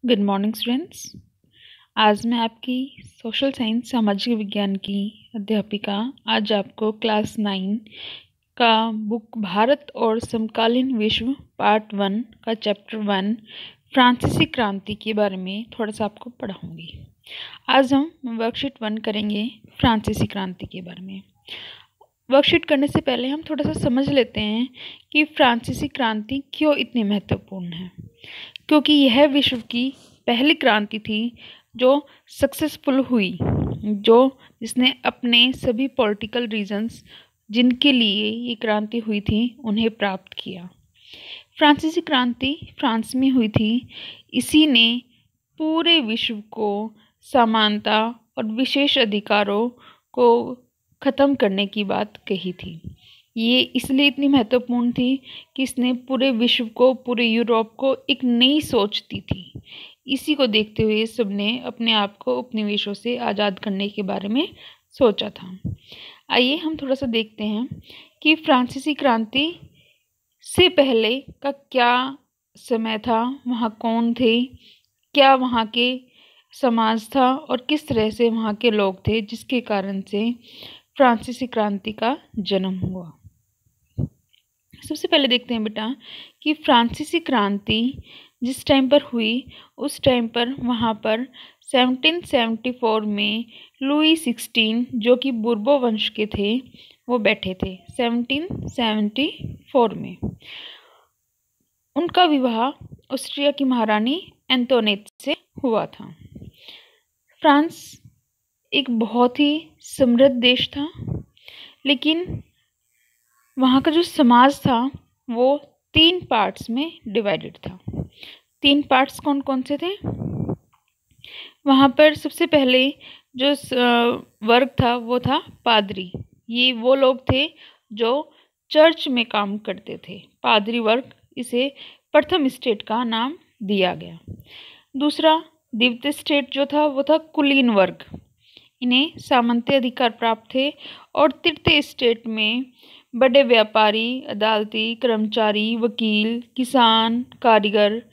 Good morning students. आज मैं आपकी सोशल साइंस सामाजिक विज्ञान की अध्यापिका आज आपको क्लास 9 का बुक भारत और समकालीन विश्व पार्ट 1 का चैप्टर 1 फ्रांसीसी क्रांति के बारे में थोड़ा सा आपको पढ़ाऊंगी। आज हम वर्कशीट 1 करेंगे फ्रांसीसी क्रांति के बारे में। वर्कशीट करने से पहले हम थोड़ा सा समझ लेते हैं कि फ्रांसीसी क्रांति क्यों इतनी महत्वपूर्ण है। क्योंकि यह विश्व की पहली क्रांति थी जो सक्सेसफुल हुई, जिसने अपने सभी पॉलिटिकल रीजंस जिनके लिए ये क्रांति हुई थी उन्हें प्राप्त किया। फ्रांसीसी क्रांति फ्रांस में हुई थी। इसी ने पूरे विश्व को समानता और विशेष अधिकारों को ख़त्म करने की बात कही थी। ये इसलिए इतनी महत्वपूर्ण थी कि इसने पूरे विश्व को, पूरे यूरोप को एक नई सोच दी थी। इसी को देखते हुए सबने अपने आप को उपनिवेशों से आज़ाद करने के बारे में सोचा था। आइए हम थोड़ा सा देखते हैं कि फ्रांसीसी क्रांति से पहले का क्या समय था, वहाँ कौन थे, क्या वहाँ के समाज था और किस तरह से वहाँ के लोग थे जिसके कारण से फ्रांसीसी क्रांति का जन्म हुआ। सबसे पहले देखते हैं बेटा कि फ्रांसीसी क्रांति जिस टाइम पर हुई उस टाइम पर वहाँ पर 1774 में लुई 16 जो कि बुर्बो वंश के थे वो बैठे थे। 1774 में उनका विवाह ऑस्ट्रिया की महारानी एंटोनेट से हुआ था। फ्रांस एक बहुत ही समृद्ध देश था, लेकिन वहाँ का जो समाज था वो 3 पार्ट्स में डिवाइडेड था। 3 पार्ट्स कौन कौन से थे? वहाँ पर सबसे पहले जो वर्ग था वो था पादरी। ये वो लोग थे जो चर्च में काम करते थे। पादरी वर्ग, इसे प्रथम स्टेट का नाम दिया गया। दूसरा द्वितीय स्टेट जो था वो था कुलीन वर्ग, इन्हें सामंती अधिकार प्राप्त थे। और तृतीय स्टेट में बड़े व्यापारी, अदालती, कर्मचारी, वकील, किसान, कारीगर,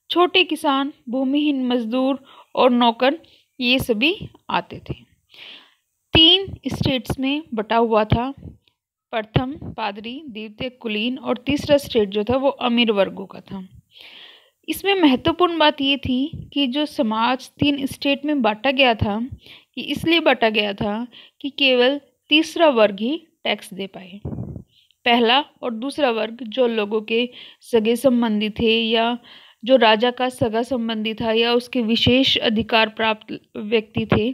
छोटे किसान, भूमिहीन मजदूर और नौकर, ये सभी आते थे। 3 स्टेट्स में बटा हुआ था। प्रथम पादरी, द्वितीय कुलीन और तीसरा स्टेट जो था वो अमीर वर्गों का था। इसमें महत्वपूर्ण बात ये थी कि जो समाज 3 स्टेट में बांटा गया था, कि इसलिए बांटा गया था कि केवल तीसरा वर्ग ही टैक्स दे पाए। पहला और दूसरा वर्ग जो लोगों के सगे संबंधी थे या जो राजा का सगा संबंधी था या उसके विशेष अधिकार प्राप्त व्यक्ति थे,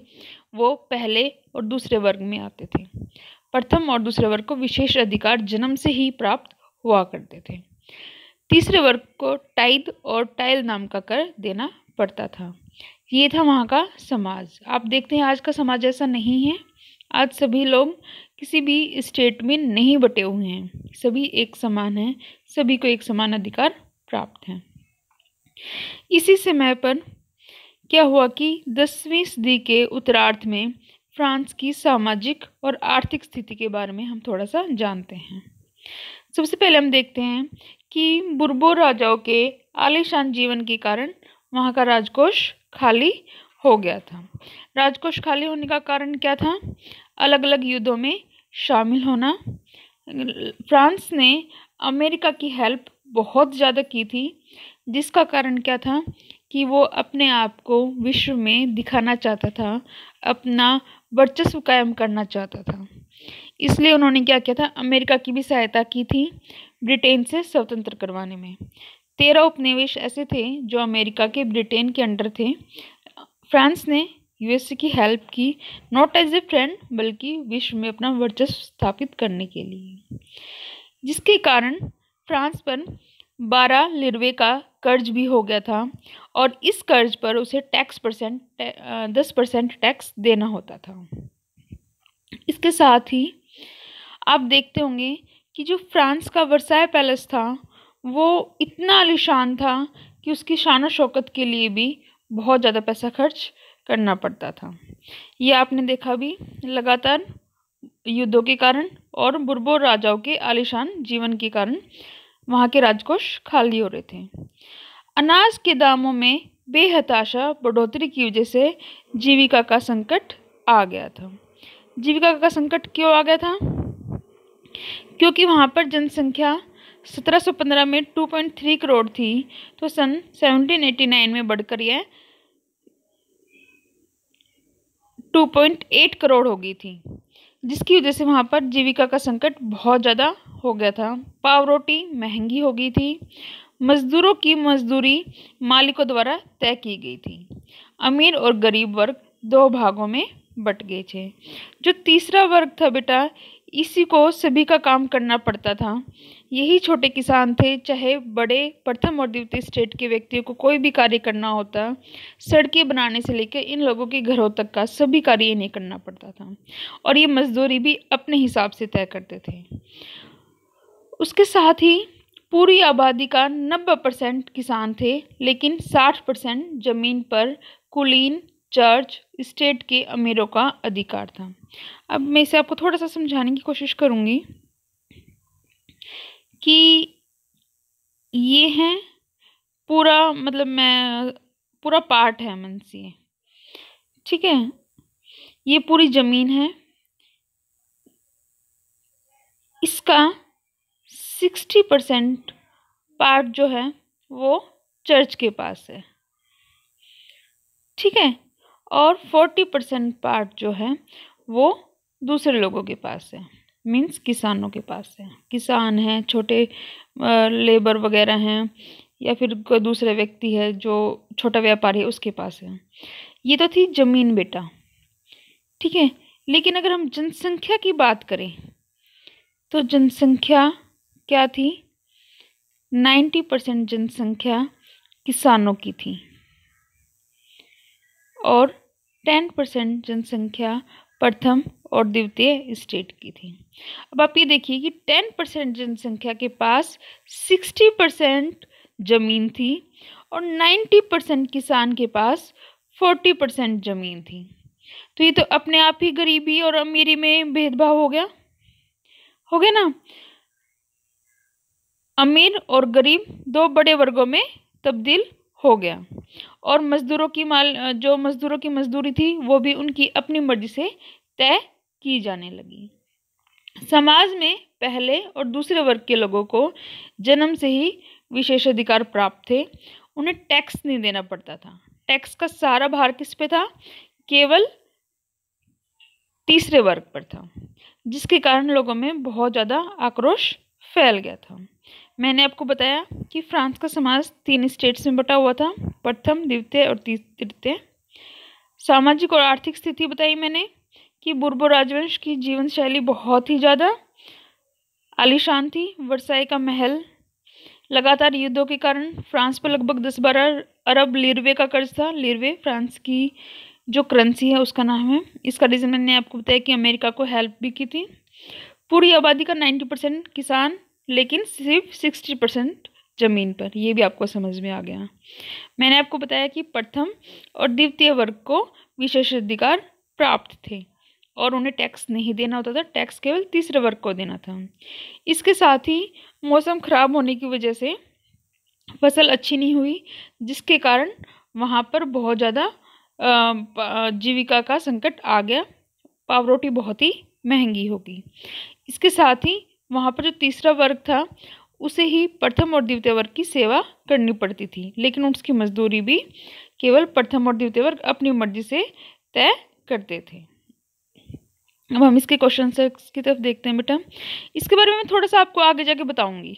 वो पहले और दूसरे वर्ग में आते थे। प्रथम और दूसरे वर्ग को विशेष अधिकार जन्म से ही प्राप्त हुआ करते थे। तीसरे वर्ग को टाइद और टाइल नाम का कर देना पड़ता था। ये था वहाँ का समाज। आप देखते हैं आज का समाज ऐसा नहीं है। आज सभी लोग किसी भी स्टेट में नहीं बटे हुए हैं, सभी एक समान हैं, सभी को एक समान अधिकार प्राप्त है। इसी समय पर क्या हुआ कि 10वीं सदी के उत्तरार्ध में फ्रांस की सामाजिक और आर्थिक स्थिति के बारे में हम थोड़ा सा जानते हैं। सबसे पहले हम देखते हैं कि बुर्बो राजाओं के आलीशान जीवन के कारण वहाँ का राजकोष खाली हो गया था। राजकोष खाली होने का कारण क्या था? अलग अलग युद्धों में शामिल होना। फ्रांस ने अमेरिका की हेल्प बहुत ज़्यादा की थी, जिसका कारण क्या था कि वो अपने आप को विश्व में दिखाना चाहता था, अपना वर्चस्व कायम करना चाहता था। इसलिए उन्होंने क्या किया था? अमेरिका की भी सहायता की थी ब्रिटेन से स्वतंत्र करवाने में। 13 उपनिवेश ऐसे थे जो अमेरिका के ब्रिटेन के अंडर थे। फ्रांस ने यूएसए की हेल्प की, नॉट एज ए फ्रेंड बल्कि विश्व में अपना वर्चस्व स्थापित करने के लिए, जिसके कारण फ्रांस पर 12 लिरवे का कर्ज भी हो गया था और इस कर्ज पर उसे 10% टैक्स देना होता था। इसके साथ ही आप देखते होंगे कि जो फ्रांस का वर्साय पैलेस था वो इतना आलीशान था कि उसकी शान और शौकत के लिए भी बहुत ज़्यादा पैसा खर्च करना पड़ता था। ये आपने देखा भी लगातार युद्धों के कारण और बुर्बो राजाओं के आलीशान जीवन के कारण वहाँ के राजकोष खाली हो रहे थे। अनाज के दामों में बेहताशा बढ़ोतरी की वजह से जीविका का संकट आ गया था। जीविका का संकट क्यों आ गया था? क्योंकि वहाँ पर जनसंख्या 1715 में 2.3 करोड़ थी, तो सन 1789 में बढ़कर यह 2.8 करोड़ हो गई थी, जिसकी वजह से वहाँ पर जीविका का संकट बहुत ज़्यादा हो गया था। पाव रोटी महंगी हो गई थी। मजदूरों की मजदूरी मालिकों द्वारा तय की गई थी। अमीर और गरीब वर्ग दो भागों में बट गए थे। जो तीसरा वर्ग था बेटा, इसी को सभी का काम करना पड़ता था। यही छोटे किसान थे, चाहे बड़े प्रथम और द्वितीय स्टेट के व्यक्तियों को कोई भी कार्य करना होता, सड़कें बनाने से लेकर इन लोगों के घरों तक का सभी कार्य इन्हें करना पड़ता था, और ये मजदूरी भी अपने हिसाब से तय करते थे। उसके साथ ही पूरी आबादी का 90% किसान थे, लेकिन 60% जमीन पर कुलीन, चर्च, स्टेट के अमीरों का अधिकार था। अब मैं इसे आपको थोड़ा सा समझाने की कोशिश करूंगी कि ये है पूरा, मतलब मैं पूरा पार्ट है मन से, ठीक है। ये पूरी जमीन है, इसका 60% पार्ट जो है वो चर्च के पास है, ठीक है, और 40% पार्ट जो है वो दूसरे लोगों के पास है, मीन्स किसानों के पास है। किसान हैं, छोटे लेबर वगैरह हैं, या फिर कोई दूसरा व्यक्ति है जो छोटा व्यापारी है, उसके पास है। ये तो थी जमीन बेटा, ठीक है। लेकिन अगर हम जनसंख्या की बात करें तो जनसंख्या क्या थी? 90% जनसंख्या किसानों की थी और 10% जनसंख्या प्रथम और द्वितीय स्टेट की थी। अब आप ये देखिए कि 10% जनसंख्या के पास 60% जमीन थी और 90% किसान के पास 40% जमीन थी। तो ये तो अपने आप ही गरीबी और अमीरी में भेदभाव हो गया ना। अमीर और गरीब दो बड़े वर्गों में तब्दील हो गया, और मजदूरों की मजदूरी थी वो भी उनकी अपनी मर्जी से तय की जाने लगी। समाज में पहले और दूसरे वर्ग के लोगों को जन्म से ही विशेषाधिकार प्राप्त थे। उन्हें टैक्स नहीं देना पड़ता था। टैक्स का सारा भार किस पे था? केवल तीसरे वर्ग पर था, जिसके कारण लोगों में बहुत ज़्यादा आक्रोश फैल गया था। मैंने आपको बताया कि फ्रांस का समाज 3 स्टेट्स में बटा हुआ था, प्रथम, द्वितीय और तृतीय। सामाजिक और आर्थिक स्थिति बताई मैंने कि बूर्बो राजवंश की जीवन शैली बहुत ही ज़्यादा आलीशान थी। वर्साई का महल, लगातार युद्धों के कारण फ्रांस पर लगभग 10-12 अरब लीरवे का कर्ज था। लीरवे फ्रांस की जो करेंसी है उसका नाम है। इसका रीज़न मैंने आपको बताया कि अमेरिका को हेल्प भी की थी। पूरी आबादी का 90% किसान, लेकिन सिर्फ 60% जमीन पर। ये भी आपको समझ में आ गया। मैंने आपको बताया कि प्रथम और द्वितीय वर्ग को विशेषाधिकार प्राप्त थे और उन्हें टैक्स नहीं देना होता था। टैक्स केवल तीसरे वर्ग को देना था। इसके साथ ही मौसम खराब होने की वजह से फसल अच्छी नहीं हुई, जिसके कारण वहाँ पर बहुत ज़्यादा जीविका का संकट आ गया। पाव रोटी बहुत ही महंगी होगी। इसके साथ ही वहाँ पर जो तीसरा वर्ग था उसे ही प्रथम और द्वितीय वर्ग की सेवा करनी पड़ती थी, लेकिन उसकी मजदूरी भी केवल प्रथम और द्वितीय वर्ग अपनी मर्जी से तय करते थे। अब हम इसके क्वेश्चन की तरफ देखते हैं बेटा। इसके बारे में मैं थोड़ा सा आपको आगे जाके बताऊंगी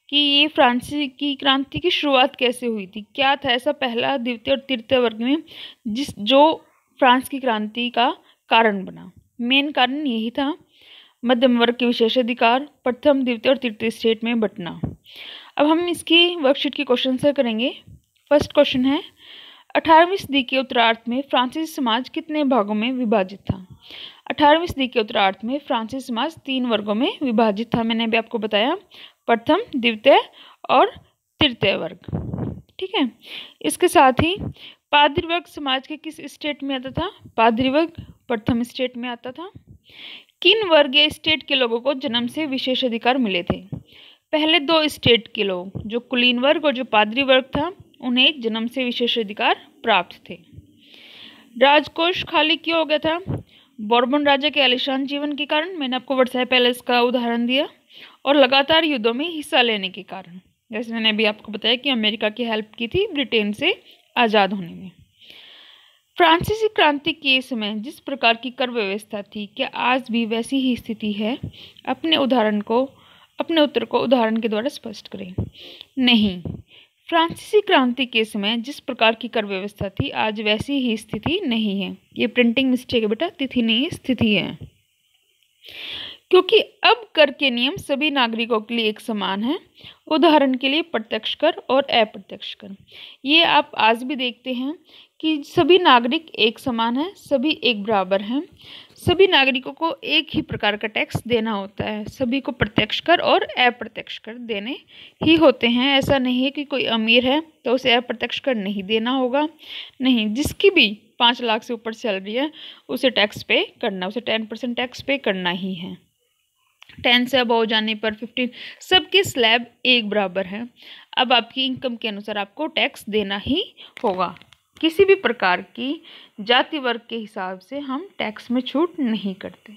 कि ये फ्रांसीसी क्रांति की शुरुआत कैसे हुई थी, क्या था ऐसा पहला, द्वितीय और तृतीय वर्ग में जो फ्रांस की क्रांति का कारण बना। मेन कारण यही था, मध्यम वर्ग के विशेषाधिकार, प्रथम, द्वितीय और तृतीय स्टेट में बंटना। अब हम इसकी वर्कशीट के क्वेश्चन से करेंगे। फर्स्ट क्वेश्चन है, 18वीं सदी के उत्तरार्ध में फ्रांसीसी समाज कितने भागों में विभाजित था? 18वीं सदी के उत्तरार्ध में फ्रांसीसी समाज 3 वर्गों में विभाजित था। मैंने अभी आपको बताया, प्रथम, द्वितीय और तृतीय वर्ग, ठीक है। इसके साथ ही पादरी वर्ग समाज के किस स्टेट में आता था? पादरी वर्ग प्रथम स्टेट में आता था। किन वर्ग या स्टेट के लोगों को जन्म से विशेषाधिकार मिले थे? पहले 2 स्टेट के लोग, जो कुलीन वर्ग और जो पादरी वर्ग था, उन्हें जन्म से विशेषाधिकार प्राप्त थे। राजकोष खाली क्यों हो गया था? बोर्बन राजा के आलीशान जीवन के कारण, मैंने आपको वर्साई पैलेस का उदाहरण दिया, और लगातार युद्धों में हिस्सा लेने के कारण, जैसे मैंने अभी आपको बताया कि अमेरिका की हेल्प की थी ब्रिटेन से आज़ाद होने में। फ्रांसीसी क्रांति के समय जिस प्रकार की कर व्यवस्था थी, क्या आज भी वैसी ही स्थिति है? अपने उत्तर को उदाहरण के द्वारा स्पष्ट करें। नहीं, फ्रांसीसी क्रांति के समय जिस प्रकार की कर व्यवस्था थी, आज वैसी ही स्थिति नहीं है। ये प्रिंटिंग मिस्टेक है बेटा, तिथि नहीं स्थिति है। क्योंकि अब कर के नियम सभी नागरिकों के लिए एक समान है। उदाहरण के लिए प्रत्यक्ष कर और अप्रत्यक्ष कर, ये आप आज भी देखते हैं कि सभी नागरिक एक समान हैं, सभी एक बराबर हैं। सभी नागरिकों को एक ही प्रकार का टैक्स देना होता है। सभी को प्रत्यक्ष कर और अप्रत्यक्ष कर देने ही होते हैं। ऐसा नहीं है कि कोई अमीर है तो उसे अप्रत्यक्ष कर नहीं देना होगा। नहीं, जिसकी भी 5 लाख से ऊपर सैलरी है उसे टैक्स पे करना, उसे 10% टैक्स पे करना ही है। 10 से अब हो जाने पर 15, सबके स्लैब एक बराबर है। अब आपकी इनकम के अनुसार आपको टैक्स देना ही होगा। किसी भी प्रकार की जाति वर्ग के हिसाब से हम टैक्स में छूट नहीं करते।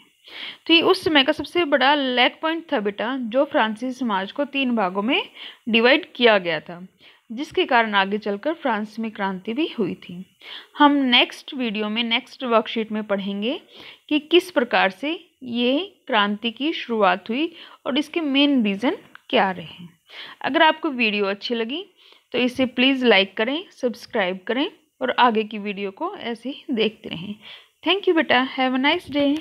तो ये उस समय का सबसे बड़ा लैग पॉइंट था बेटा, जो फ्रांसीसी समाज को 3 भागों में डिवाइड किया गया था, जिसके कारण आगे चलकर फ्रांस में क्रांति भी हुई थी। हम नेक्स्ट वीडियो में, नेक्स्ट वर्कशीट में पढ़ेंगे कि किस प्रकार से ये क्रांति की शुरुआत हुई और इसके मेन रीज़न क्या रहे। अगर आपको वीडियो अच्छी लगी तो इसे प्लीज़ लाइक करें, सब्सक्राइब करें और आगे की वीडियो को ऐसे ही देखते रहें। थैंक यू बेटा, हैव अ नाइस डे।